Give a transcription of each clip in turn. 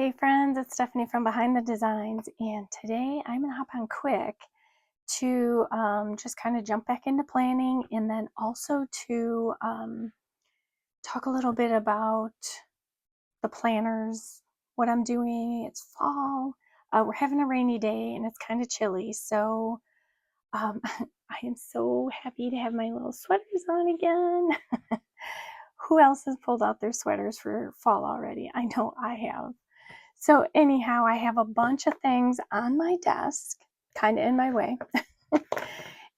Hey friends, it's Stephanie from Behind the Designs, and today I'm going to hop on quick to just kind of jump back into planning, and then also to talk a little bit about the planners, what I'm doing. It's fall, we're having a rainy day, and it's kind of chilly, so I am so happy to have my little sweaters on again. Who else has pulled out their sweaters for fall already? I know I have. So anyhow, I have a bunch of things on my desk, kind of in my way,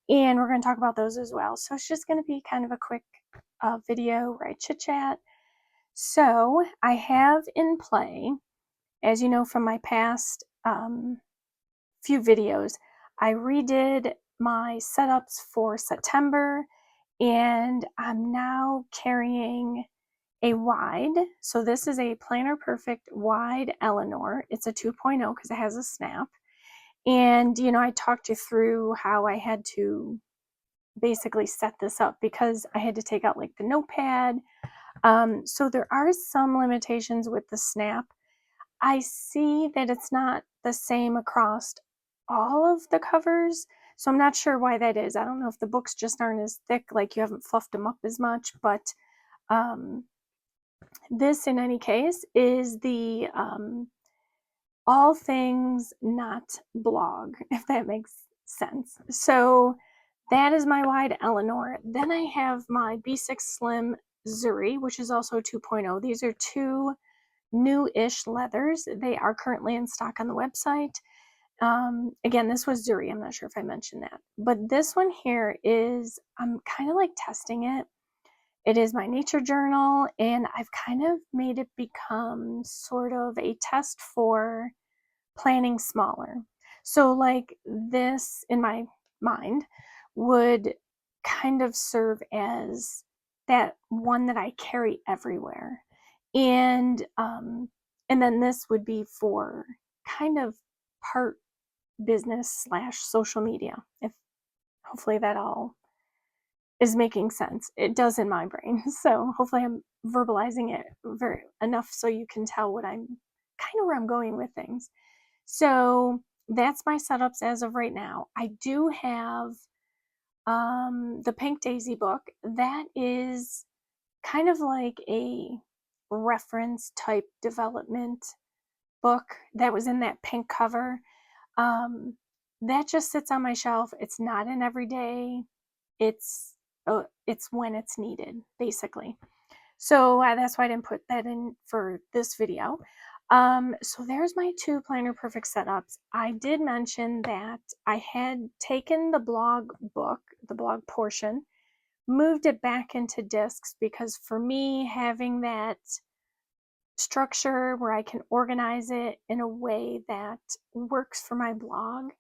and we're going to talk about those as well. So it's just going to be kind of a quick video where I chit chat. So I have in play, as you know from my past few videos, I redid my setups for September, and I'm now carrying a wide. So this is a Planner Perfect wide Eleanor. It's a 2.0 because it has a snap. And, you know, I talked you through how I had to basically set this up because I had to take out like the notepad. So there are some limitations with the snap. I see that it's not the same across all of the covers. So I'm not sure why that is. I don't know if the books just aren't as thick, like you haven't fluffed them up as much, but this, in any case, is the all things not blog, if that makes sense. So that is my wide Eleanor. Then I have my B6 Slim Zuri, which is also 2.0. These are two new-ish leathers. They are currently in stock on the website. Again, this was Zuri. I'm not sure if I mentioned that. But this one here is, I'm kind of like testing it. It is my nature journal, and I've kind of made it become sort of a test for planning smaller. So like this, in my mind, would kind of serve as that one that I carry everywhere. And then this would be for kind of part business / social media, if hopefully that all is making sense. It does in my brain. So hopefully I'm verbalizing it enough so you can tell what I'm kind of where I'm going with things. So that's my setups as of right now. I do have the Pink Daisy book. That is kind of like a reference type development book that was in that pink cover. That just sits on my shelf. It's not an everyday. It's when it's needed, basically. So that's why I didn't put that in for this video. So there's my two Planner Perfect setups. I did mention that I had taken the blog book, the blog portion, moved it back into discs because for me, having that structure where I can organize it in a way that works for my blog,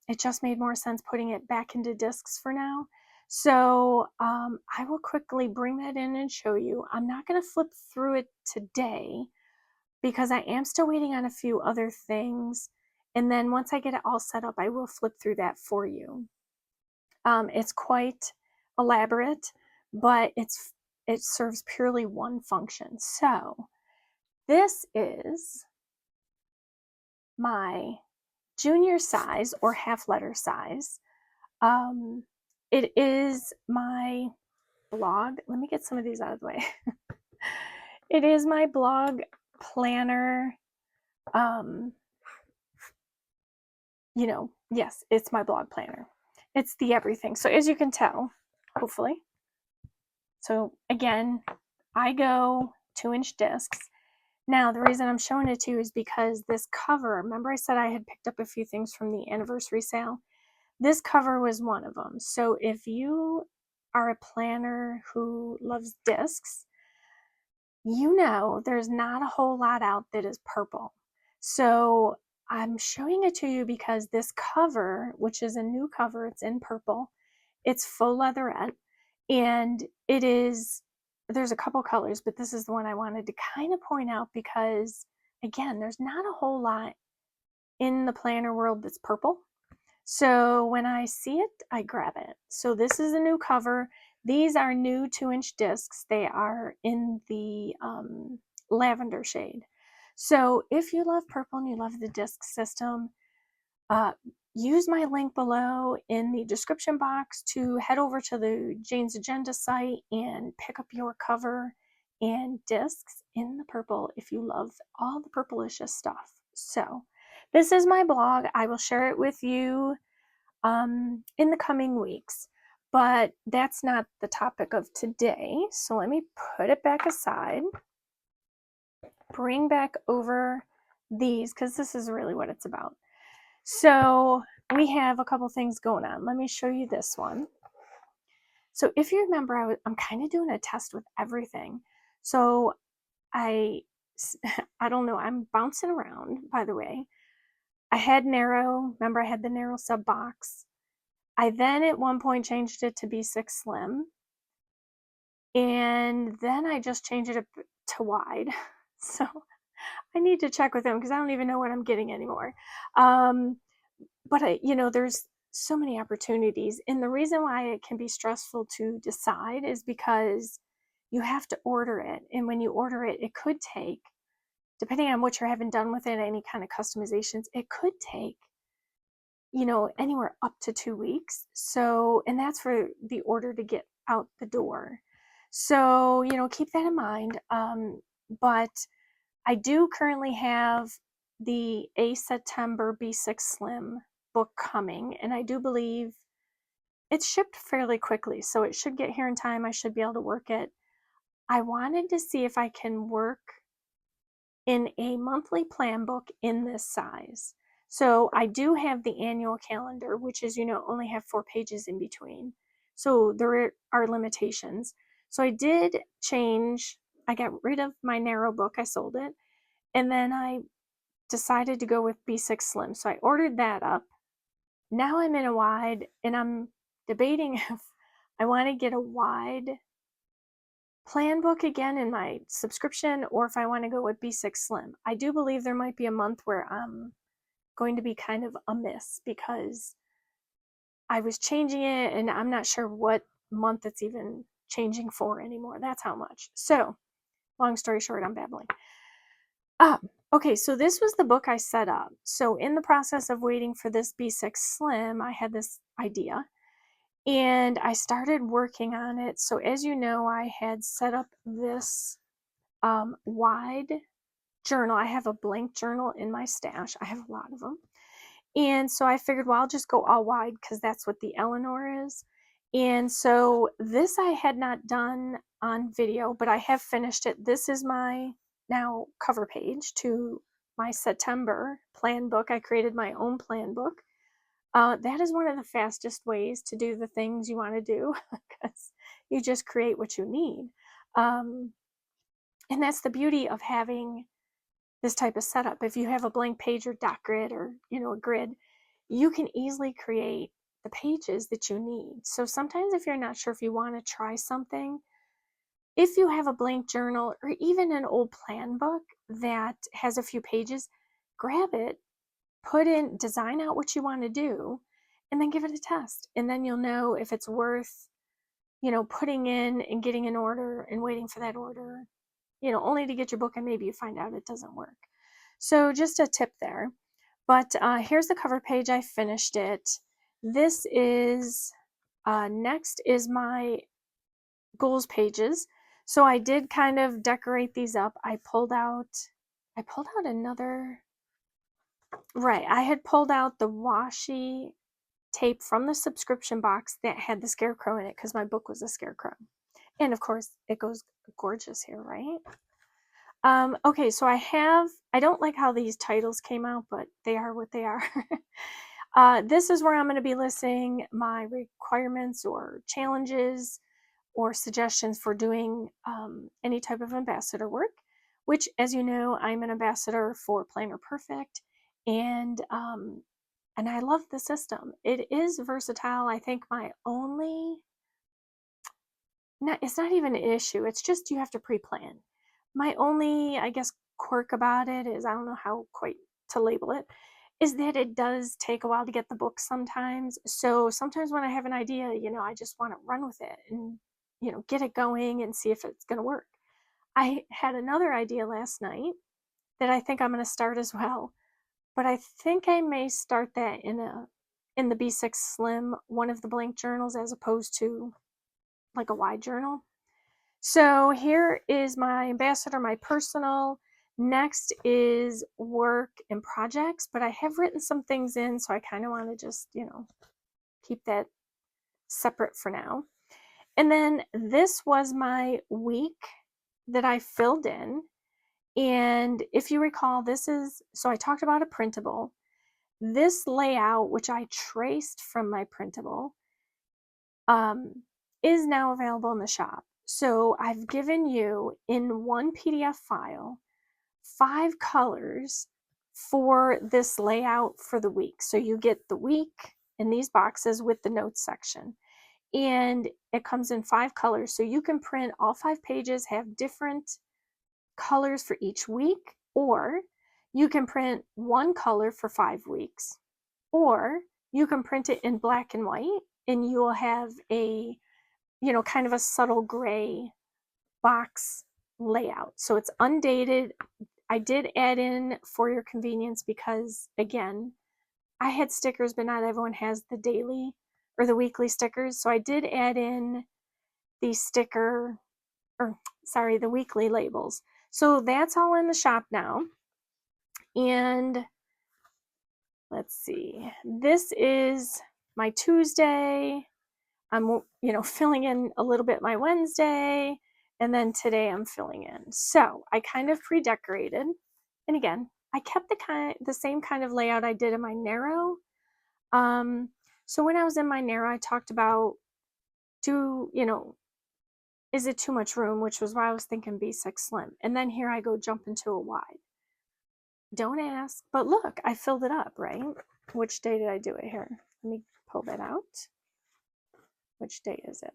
it just made more sense putting it back into discs for now. So I will quickly bring that in and show you. I'm not going to flip through it today because I am still waiting on a few other things. And then once I get it all set up, I will flip through that for you. It's quite elaborate, but it serves purely one function. So this is my junior size or half letter size. It is my blog. Let me get some of these out of the way. It is my blog planner. You know, yes, it's my blog planner. It's the everything. So as you can tell, hopefully. So again, I go 2-inch discs. Now, the reason I'm showing it to you is because this cover, remember I said I had picked up a few things from the anniversary sale? This cover was one of them. So if you are a planner who loves discs, you know there's not a whole lot out that is purple. So I'm showing it to you because this cover, which is a new cover, it's in purple, it's faux leatherette, and it is, there's a couple colors, but this is the one I wanted to kind of point out because, again, there's not a whole lot in the planner world that's purple. So when I see it, I grab it. So this is a new cover. These are new 2-inch discs. They are in the lavender shade. So if you love purple and you love the disc system, use my link below in the description box to head over to the Jane's Agenda site and pick up your cover and discs in the purple if you love all the purplicious stuff. So this is my blog. I will share it with you in the coming weeks, but that's not the topic of today. So let me put it back aside, bring back over these, because this is really what it's about. So we have a couple things going on. Let me show you this one. So if you remember, I'm kind of doing a test with everything. So I don't know, I'm bouncing around, by the way. I had narrow, remember I had the narrow sub box. I then at one point changed it to B6 Slim. And then I just changed it to wide. So I need to check with them because I don't even know what I'm getting anymore. But there's so many opportunities. And the reason why it can be stressful to decide is because you have to order it. And when you order it, it could take, depending on what you're having done with it, any kind of customizations, it could take, anywhere up to 2 weeks. So, and that's for the order to get out the door. So, keep that in mind. But I do currently have the A September B6 Slim book coming, and I do believe it's shipped fairly quickly, so it should get here in time. I should be able to work it. I wanted to see if I can work in a monthly plan book in this size. So I do have the annual calendar, which is, only have 4 pages in between. So there are limitations. So I did change, I got rid of my narrow book, I sold it, and then I decided to go with B6 Slim. So I ordered that up. Now I'm in a wide, and I'm debating if I want to get a wide plan book again in my subscription or if I want to go with B6 Slim. I do believe there might be a month where I'm going to be kind of amiss because I was changing it and I'm not sure what month it's even changing for anymore. That's how much. So, long story short, I'm babbling. Okay, so this was the book I set up. So in the process of waiting for this B6 Slim, I had this idea and I started working on it. So as you know, I had set up this wide journal. I have a blank journal in my stash. I have a lot of them. And so I figured, well, I'll just go all wide because that's what the Eleanor is. And so this I had not done on video, but I have finished it. This is my now cover page to my September plan book. I created my own plan book. That is one of the fastest ways to do the things you want to do because you just create what you need. And that's the beauty of having this type of setup. If you have a blank page or dot grid or, a grid, you can easily create the pages that you need. So sometimes if you're not sure if you want to try something, if you have a blank journal or even an old plan book that has a few pages, grab it, design out what you want to do, and then give it a test. And then you'll know if it's worth, putting in and getting an order and waiting for that order, only to get your book and maybe you find out it doesn't work. So just a tip there. But here's the cover page. I finished it. This is, next is my goals pages. So I did kind of decorate these up. I pulled out another, right, I had pulled out the washi tape from the subscription box that had the scarecrow in it because my book was a scarecrow. And of course, it goes gorgeous here, right? Okay, so I don't like how these titles came out, but they are what they are. This is where I'm going to be listing my requirements or challenges or suggestions for doing any type of ambassador work, which, as you know, I'm an ambassador for Planner Perfect, and I love the system. It is versatile. I think it's not even an issue. It's just you have to pre-plan. My only, I guess, quirk about it is, I don't know how quite to label it, is that it does take a while to get the book sometimes. So sometimes when I have an idea, I just want to run with it and, get it going and see if it's going to work. I had another idea last night that I think I'm going to start as well. But I think I may start that in the B6 Slim, one of the blank journals, as opposed to like a wide journal. So here is my ambassador, my personal. Next is work and projects, but I have written some things in, so I kind of want to just, keep that separate for now. And then this was my week that I filled in. And if you recall, so I talked about a printable. This layout, which I traced from my printable, is now available in the shop. So I've given you in one PDF file 5 colors for this layout for the week. So you get the week in these boxes with the notes section. And it comes in 5 colors. So you can print all 5 pages, have different colors for each week, or you can print one color for 5 weeks, or you can print it in black and white and you will have a kind of a subtle gray box layout. So it's undated. I did add in for your convenience because, again, I had stickers, but not everyone has the daily or the weekly stickers. So I did add in the the weekly labels. So that's all in the shop now. And let's see, this is my Tuesday. I'm, filling in a little bit my Wednesday, and then today I'm filling in. So I kind of pre-decorated, and again, I kept the same kind of layout I did in my narrow. So when I was in my narrow, I talked about is it too much room, which was why I was thinking B6 Slim. And then here I go jump into a wide. Don't ask, but look, I filled it up, right? Which day did I do it here? Let me pull that out. Which day is it?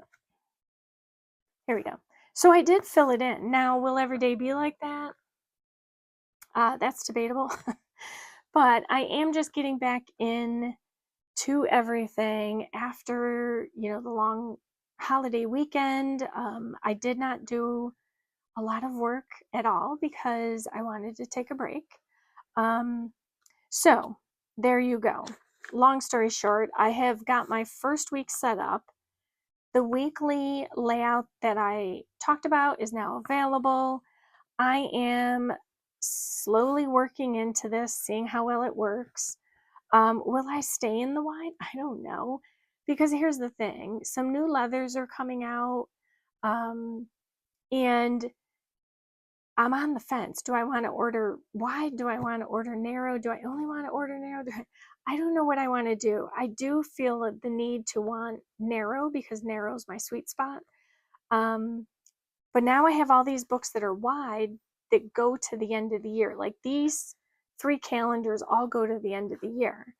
Here we go. So I did fill it in. Now, will every day be like that? That's debatable. But I am just getting back in to everything after, the long holiday weekend. I did not do a lot of work at all because I wanted to take a break. So there you go. Long story short, I have got my first week set up. The weekly layout that I talked about is now available. I am slowly working into this, seeing how well it works. Will I stay in the wide? I don't know. Because here's the thing. Some new leathers are coming out. And I'm on the fence. Do I want to order wide? Do I want to order narrow? Do I only want to order narrow? I don't know what I want to do. I do feel the need to want narrow because narrow is my sweet spot. But now I have all these books that are wide that go to the end of the year. Like these 3 calendars all go to the end of the year.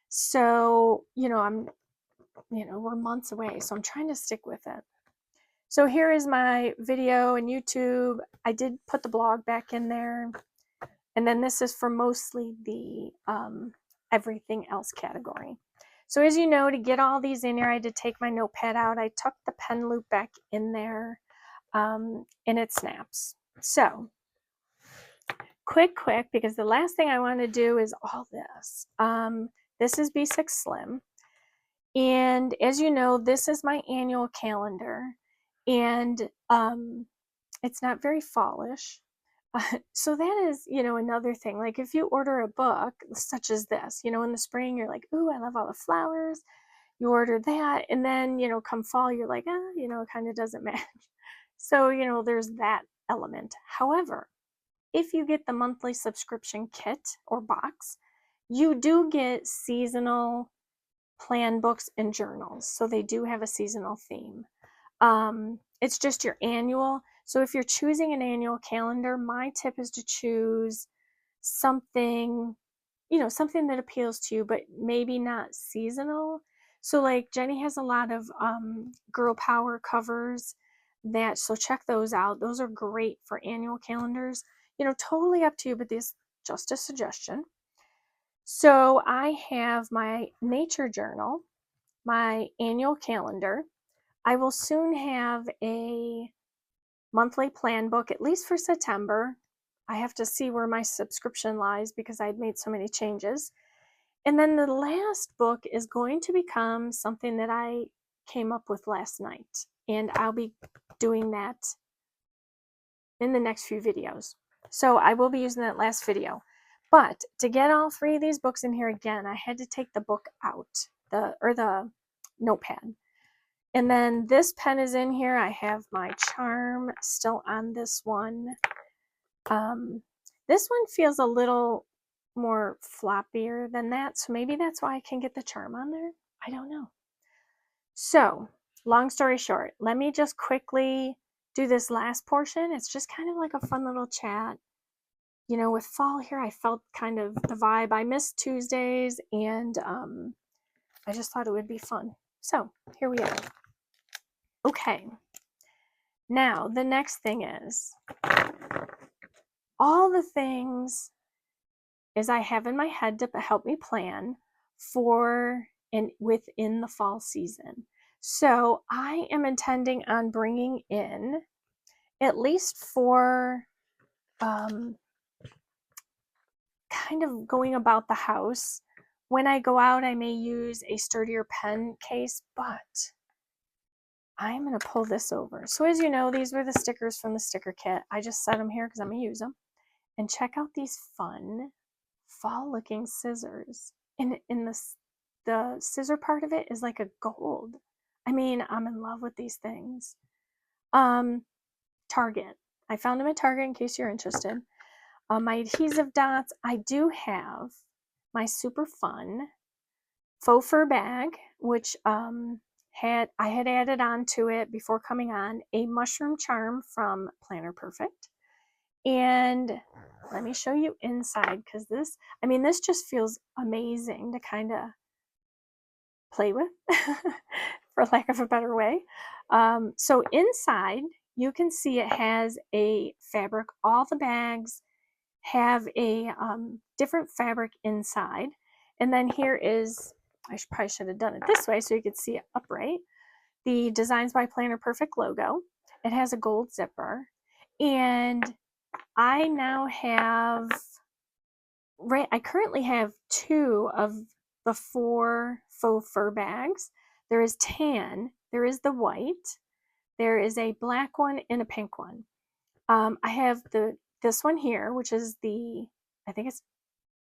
So, we're months away. So I'm trying to stick with it. So here is my video and YouTube. I did put the blog back in there. And then this is for mostly the everything else category. So as you know, to get all these in here, I had to take my notepad out. I tucked the pen loop back in there and it snaps. So quick, because the last thing I want to do is all this. This is B6 Slim. And as you know, this is my annual calendar. And it's not very fallish. So that is, another thing. Like if you order a book such as this, in the spring, you're like, ooh, I love all the flowers. You order that. And then, come fall, you're like, it kind of doesn't match. So, there's that element. However, if you get the monthly subscription kit or box, you do get seasonal plan books and journals. So they do have a seasonal theme. It's just your annual. So if you're choosing an annual calendar, my tip is to choose something, something that appeals to you, but maybe not seasonal. So like Jenny has a lot of girl power covers so check those out. Those are great for annual calendars. Totally up to you, but this just a suggestion. So I have my nature journal, my annual calendar. I will soon have a monthly plan book, at least for September. I have to see where my subscription lies because I'd made so many changes. And then the last book is going to become something that I came up with last night. And I'll be doing that in the next few videos. So I will be using that last video. But to get all 3 of these books in here again, I had to take the book out, the notepad. And then this pen is in here. I have my charm still on this one. This one feels a little more floppier than that, so maybe that's why I can get the charm on there. I don't know. So, long story short, let me just quickly do this last portion. It's just kind of like a fun little chat. You know, with fall here, I felt kind of the vibe. I missed Tuesdays, and I just thought it would be fun. So, here we are. Okay. Now, the next thing is all the things is I have in my head to help me plan for and within the fall season. So I am intending on bringing in at least 4 kind of going about the house. When I go out, I may use a sturdier pen case, but I'm going to pull this over. So as you know, these were the stickers from the sticker kit. I just set them here because I'm going to use them. And check out these fun fall looking scissors. And in the scissor part of it is like a gold. I mean, I'm in love with these things. Target. I found them at Target in case you're interested. My adhesive dots. I do have my super fun faux fur bag, which I had added on to it before coming on a mushroom charm from Planner Perfect. And let me show you inside because this just feels amazing to kind of play with, for lack of a better way. So inside, you can see it has a fabric. All the bags have a different fabric inside. And then here is, probably should have done it this way so you could see it upright, the Designs by Planner Perfect logo. It has a gold zipper. And I now have, I currently have 2 of the 4 faux fur bags. There is tan, there is the white, there is a black one and a pink one. I have this one here, which is I think it's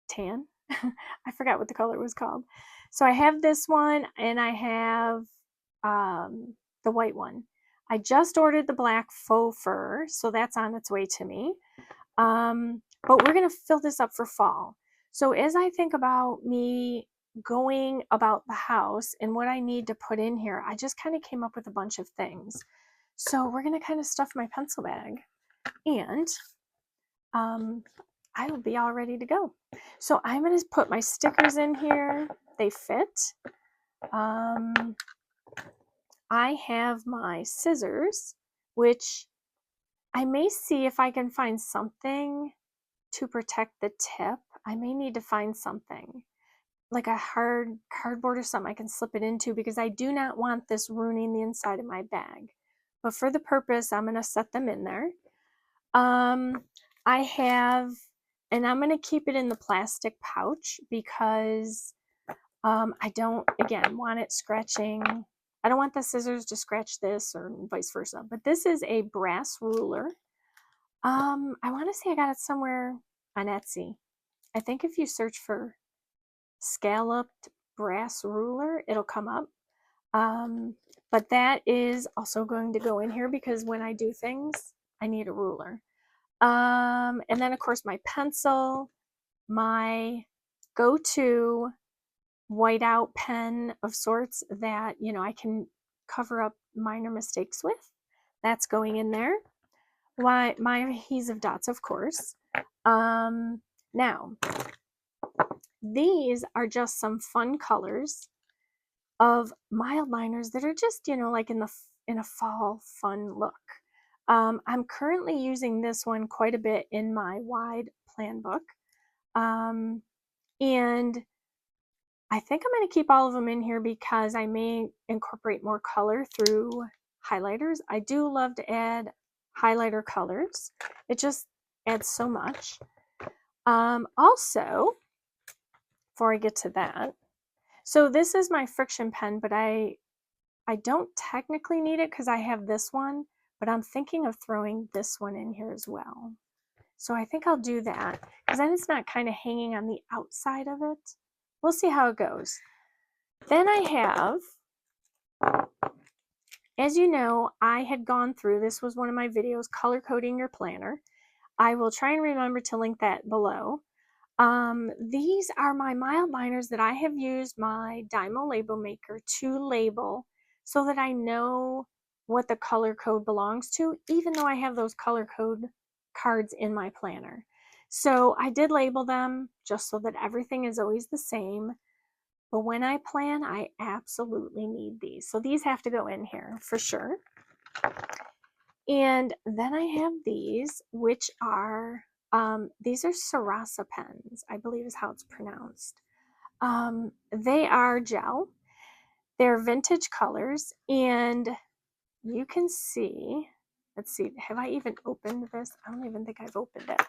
tan. I forgot what the color was called. So I have this one and I have the white one. I just ordered the black faux fur, so that's on its way to me. But we're going to fill this up for fall. So as I think about me going about the house and what I need to put in here, I just kind of came up with a bunch of things. So we're going to kind of stuff my pencil bag and I will be all ready to go. So I'm going to put my stickers in here. They fit. I have my scissors, which I may see if I can find something to protect the tip. I may need to find something like a hard cardboard or something I can slip it into because I do not want this ruining the inside of my bag. But for the purpose, I'm going to set them in there. I have, and I'm going to keep it in the plastic pouch because I don't, again, want it scratching. I don't want the scissors to scratch this or vice versa. But this is a brass ruler. I want to say I got it somewhere on Etsy. I think if you search for scalloped brass ruler, it'll come up. But that is also going to go in here because when I do things, I need a ruler. And then of course my pencil, my go-to whiteout pen of sorts that, you know, I can cover up minor mistakes with. That's going in there. My adhesive dots, of course. Now, these are just some fun colors of mild liners that are just, you know, like in a fall fun look. I'm currently using this one quite a bit in my wide plan book. And I think I'm going to keep all of them in here because I may incorporate more color through highlighters. I do love to add highlighter colors. adds so much. Also, before I get to that, so this is my friction pen, but I don't technically need it because I have this one, but I'm thinking of throwing this one in here as well. So I think I'll do that because then it's not kind of hanging on the outside of it. We'll see how it goes. Then I have, as you know, I had gone through, this was one of my videos, color coding your planner. I will try and remember to link that below. These are my mild liners that I have used my Dymo label maker to label so that I know what the color code belongs to, even though I have those color code cards in my planner. So I did label them just so that everything is always the same. But when I plan, I absolutely need these. So these have to go in here for sure. And then I have these, which are, these are Sarasa pens, I believe is how it's pronounced. They are gel. They're vintage colors, and you can see, let's see, have I even opened this? I don't even think I've opened it.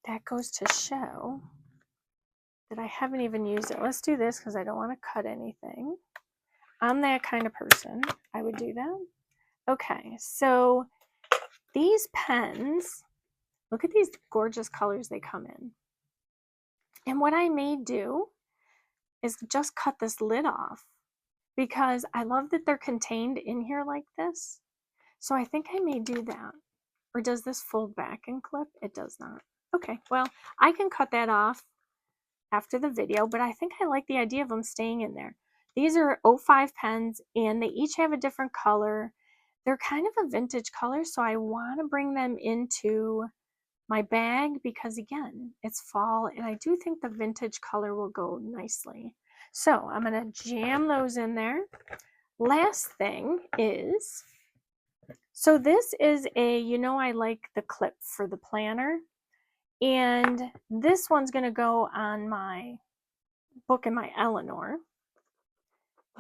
That goes to show that I haven't even used it. Let's do this because I don't want to cut anything. I'm that kind of person. I would do that. Okay, so these pens, look at these gorgeous colors they come in. And what I may do is just cut this lid off because I love that they're contained in here like this. So I think I may do that. Or does this fold back and clip? It does not. Okay, well, I can cut that off after the video, but I think I like the idea of them staying in there. These are 05 pens, and they each have a different color. They're kind of a vintage color, so I want to bring them into my bag because, again, it's fall, and I do think the vintage color will go nicely. So I'm going to jam those in there. Last thing is, so this is a, you know, I like the clip for the planner, and this one's going to go on my book in my Eleanor.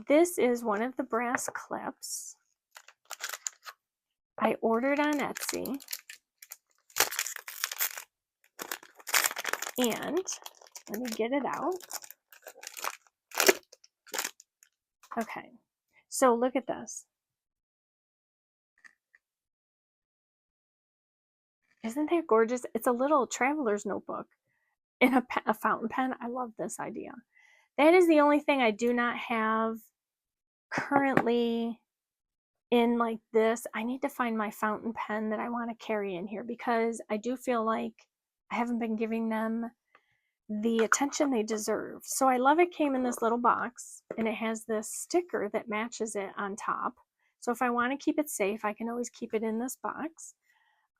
This is one of the brass clips. I ordered on Etsy. And let me get it out. Okay, so look at this. Isn't that gorgeous? It's a little traveler's notebook in a fountain pen. I love this idea. That is the only thing I do not have currently in like this. I need to find my fountain pen that I want to carry in here because I do feel like I haven't been giving them the attention they deserve. So I love it came in this little box, and it has this sticker that matches it on top. So if I want to keep it safe, I can always keep it in this box.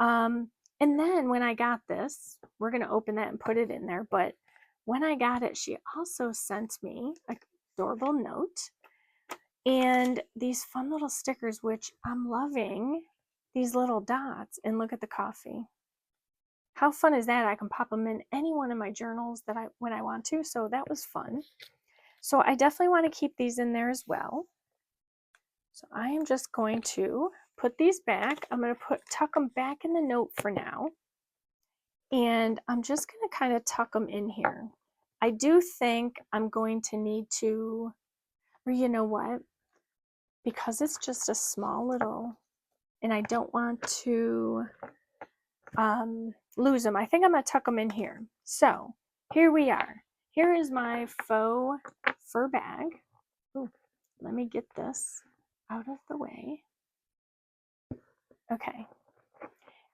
And then when I got this, we're going to open that and put it in there. But when I got it, she also sent me an adorable note and these fun little stickers, which I'm loving, these little dots. And look at the coffee. How fun is that? I can pop them in any one of my journals that when I want to. So that was fun. So I definitely want to keep these in there as well. So I am just going to put these back. I'm going to tuck them back in the note for now. And I'm just going to kind of tuck them in here. I do think I'm going to need to, or you know what? Because it's just a small little, and I don't want to lose them. I think I'm going to tuck them in here. So here we are. Here is my faux fur bag. Ooh, let me get this out of the way. Okay.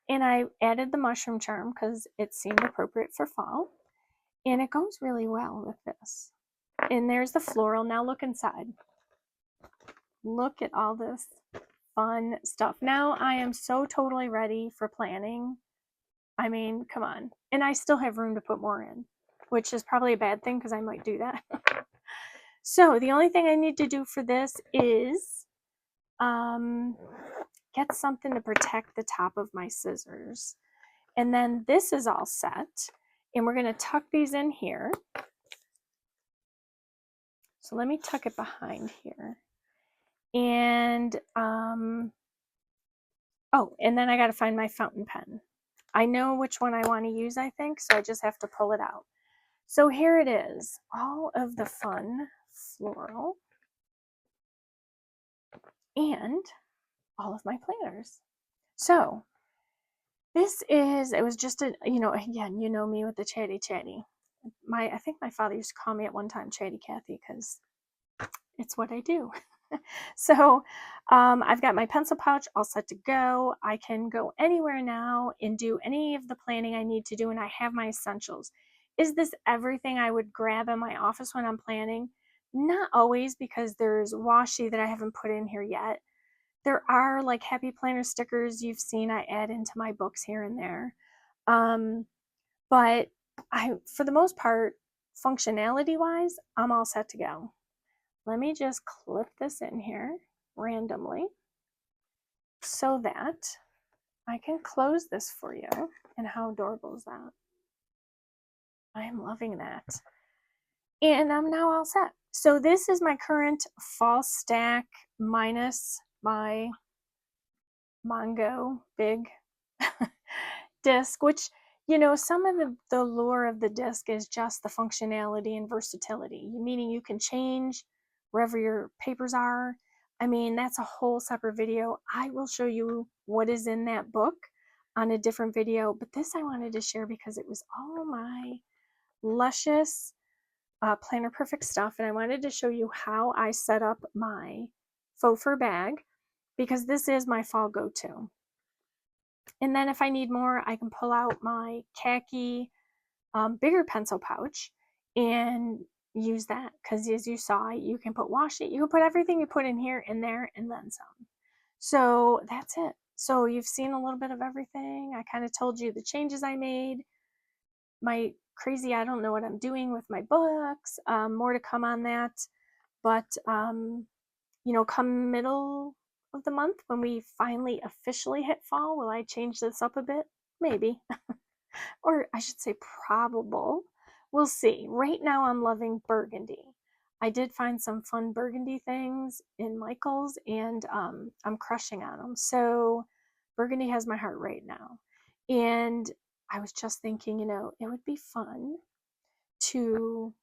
And I added the mushroom charm because it seemed appropriate for fall. And it goes really well with this. And there's the floral. Now look inside. Look at all this fun stuff. Now I am so totally ready for planning. I mean, come on. And I still have room to put more in, which is probably a bad thing because I might do that. So the only thing I need to do for this is get something to protect the top of my scissors. And then this is all set. And we're going to tuck these in here. So let me tuck it behind here. And, oh, and then I got to find my fountain pen. I know which one I want to use, I think, so I just have to pull it out. So here it is, all of the fun floral and all of my planners. So it was just a, again, you know me with the chatty. I think my father used to call me at one time Chatty Cathy because it's what I do. So I've got my pencil pouch all set to go. I can go anywhere now and do any of the planning I need to do, and I have my essentials. Is this everything I would grab in my office when I'm planning? Not always, because there's washi that I haven't put in here yet. There are like happy planner stickers you've seen I add into my books here and there. But for the most part, functionality wise, I'm all set to go. Let me just clip this in here randomly so that I can close this for you. And how adorable is that? I'm loving that. And I'm now all set. So this is my current fall stack minus my Mongo big disc, which, some of the lure of the disc is just the functionality and versatility, meaning you can change wherever your papers are. I mean, that's a whole separate video. I will show you what is in that book on a different video, but this I wanted to share because it was all my luscious Planner Perfect stuff, and I wanted to show you how I set up my faux fur bag because this is my fall go-to. And then if I need more, I can pull out my khaki bigger pencil pouch and use that, because as you saw, you can put washi, you can put everything you put in here in there and then some. So that's it. So you've seen a little bit of everything. I kind of told you the changes I made, my crazy I don't know what I'm doing with my books, more to come on that. But come middle of the month when we finally officially hit fall, will I change this up a bit? Maybe. Or I should say probable. We'll see. Right now I'm loving burgundy. I did find some fun burgundy things in Michael's, and I'm crushing on them. So burgundy has my heart right now. And I was just thinking, it would be fun to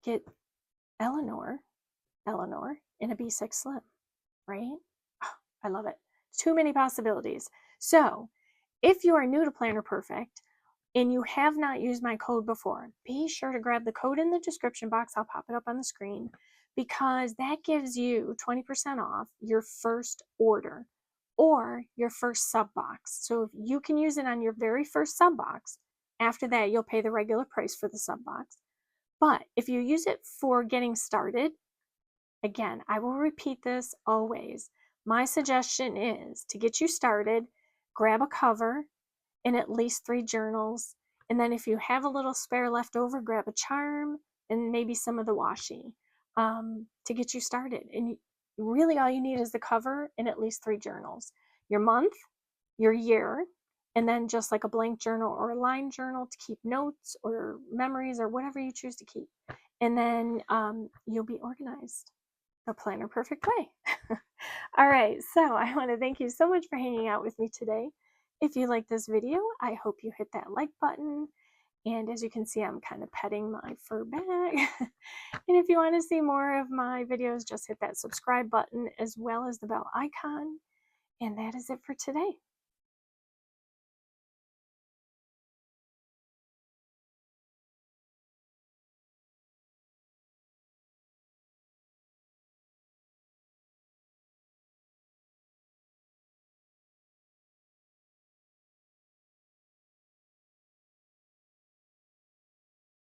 get Eleanor in a B6 Slim, right? Oh, I love it. Too many possibilities. So if you are new to Planner Perfect and you have not used my code before, be sure to grab the code in the description box. I'll pop it up on the screen, because that gives you 20% off your first order or your first sub box. So if you can use it on your very first sub box, after that you'll pay the regular price for the sub box. But if you use it for getting started, again, I will repeat this always. My suggestion is to get you started, grab a cover and at least 3 journals. And then if you have a little spare left over, grab a charm and maybe some of the washi to get you started. And really all you need is the cover and at least 3 journals. Your month, your year, and then just like a blank journal or a line journal to keep notes or memories or whatever you choose to keep. And then you'll be organized the Planner Perfect way. All right, so I want to thank you so much for hanging out with me today. If you like this video, I hope you hit that like button. And as you can see, I'm kind of petting my fur bag. And if you want to see more of my videos, just hit that subscribe button as well as the bell icon. And that is it for today.